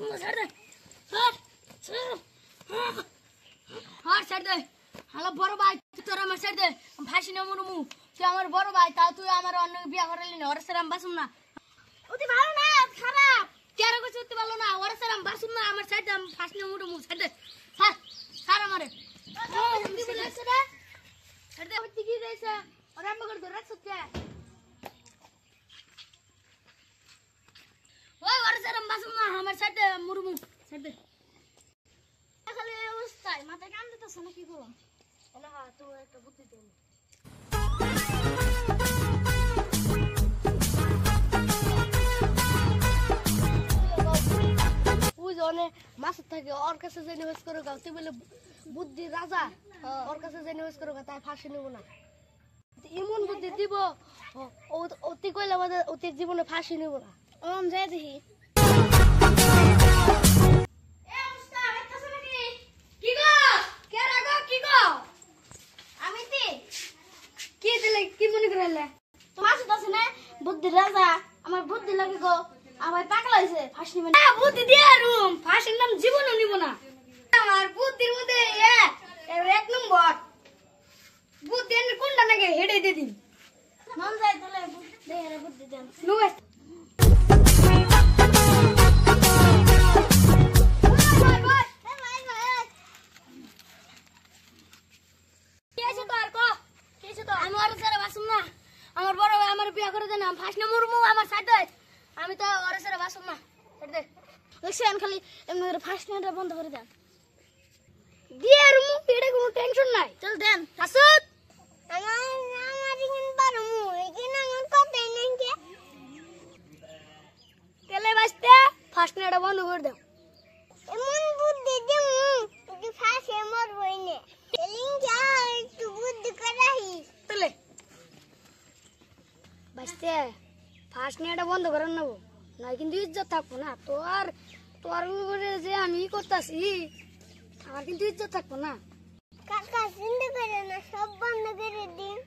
বাসুম ছাড় দে হ্যাঁ হ্যাঁ ছাড় দে হ্যালো বড় ভাই তোর আমার ছাড় দে ফাঁসি না মরমু তুই আমার বড় ভাই তা তুই আমার অন্য বিয়া করালি না ওর সাথে আমি বাসুম না অতি ভালো না খারাপ কেন কিছু অতি ভালো না ওর সাথে আমি বাসুম না আমার ছাড় দে আমি ফাঁসি না মরমু ছাড় দে ছাড় ছাড় আমারে ছাড় দে হচ্ছে কি রয়েছে ওর আমি করে ধরে রাখছ কে ওই ওর সাথে আমি বাসুম না আমার ছাড় দে মরমু ছাড় দে খালি অবস্থায় মাথায় কাম দিতেছ না কি করব না হ্যাঁ তো একটা বুদ্ধি দে ওজনে মাছ থাকে ওর কাছে যে নিবেশ করে গাও তুই বলে বুদ্ধি রাজা ওর কাছে যে নিবেশ করে তাই ফাঁসি নেব না এমন বুদ্ধি দিব অতি কইলে আমাদের অতি জীবনে ফাঁসি নেব না ওম যাই দেখি বুদ্ধি রাজা আমার বুদ্ধি লাগে গো আমার পাগলা হইছে ফাঁসি নিব না বুদ্ধি দিয়া রুম ফাঁসির নাম জীবনও নিব না আমার বুদ্ধির মধ্যে এক নম্বর বুদ্ধি এর কোনটা নাকি হেডে দিয়ে দিন মন যায় তাহলে দেহের বুদ্ধি দেন নুয়ে আমার বড় ভাই আমার বিয়া করে দেন আমি ফাঁসি না মরমু আমার সাথে আমি তো ওর সাথে বাসুম না দে দেখছেন খালি এমনি করে ফাঁসি নেওয়াটা বন্ধ করে দেন দিয়ে রুমু এটা কোনো টেনশন নাই চল দেন হাসুত আমার ইন বারমু এখানে আমার কথা নেই কে তেলে বাসতে ফাঁসি নেওয়াটা বন্ধ করে দাও এমন বুদ্ধি দিমু তুই ফাঁসি মরবই না তেলিং যা একটু বুদ্ধি করাই তেলে বাসতে ফাঁসি নেওয়াটা বন্ধ করেন নেবো নয় কিন্তু ইজ্জত থাকবো না তোর তোর উপরে যে আমি করতেছি আমার কিন্তু ইজ্জত থাকবো না কাকা চিন্তা করে না সব বন্ধ করে দিন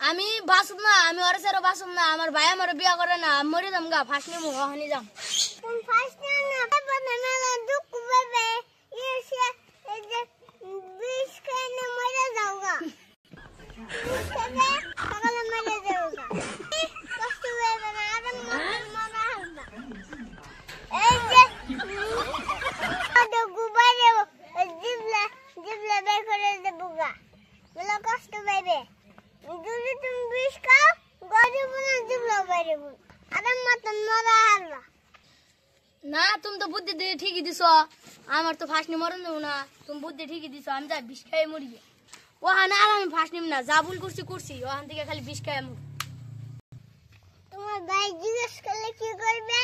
আমি বাসুম না আমি ওর সাথে বাসুম না আমার ভাই আমার বিয়া করে না আমি মরে যাম গা ফাঁসি নিমু ওখানে যাম কোন ফাঁসি না বাবা মেলা দুঃখ পাবে এসে এই যে বিষ খাইনে মরে যাও গা সকালে মরে যাও গা কষ্ট হবে না আর মরা হবে এই যে আদো গুবারে জিবলা জিবলা বের করে দেব গা মেলা কষ্ট পাবে যদি তুমি বিষ খাও গরিব না জিবলা বাইরে আরাম মতন মরা হারবা না তুমি তো বুদ্ধি দিয়ে ঠিকই দিছো আমার তো ফাঁসি মরন দেবো না তুমি বুদ্ধি ঠিকই দিছো আমি যা বিষ খাই মরি ওখানে আর আমি ফাঁসি নিব না যা ভুল করছি ওখান থেকে খালি বিষ খাই মরি তোমার ভাই জিজ্ঞেস করলে কি করবে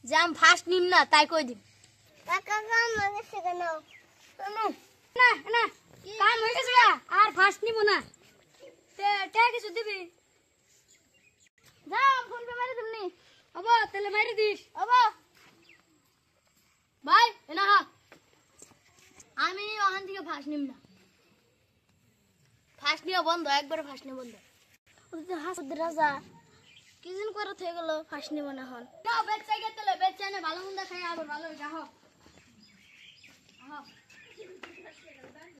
যে আমি ফাঁসি নিব না তাই কই দিম কাকা কাম লাগছে কেন না না কাম হয়ে গেছে আর ফাঁসি নিব না তে কিছু দিবি যা ফোন পে মারি দিমনি আবা তেলে মারি দিস আবা ভাই এনা আমি ওখান থেকে ফাঁসি নিব না ফাঁসি নিয়ে বন্ধ একবারে ফাঁসি নিয়ে বন্ধ হাসুদ রাজা কি দিন করে থেকে গেল ফাঁসি নিব না হন বেচ চাই গেলে বেচ চাই না ভালো মন্দ খাই আবার ভালো যা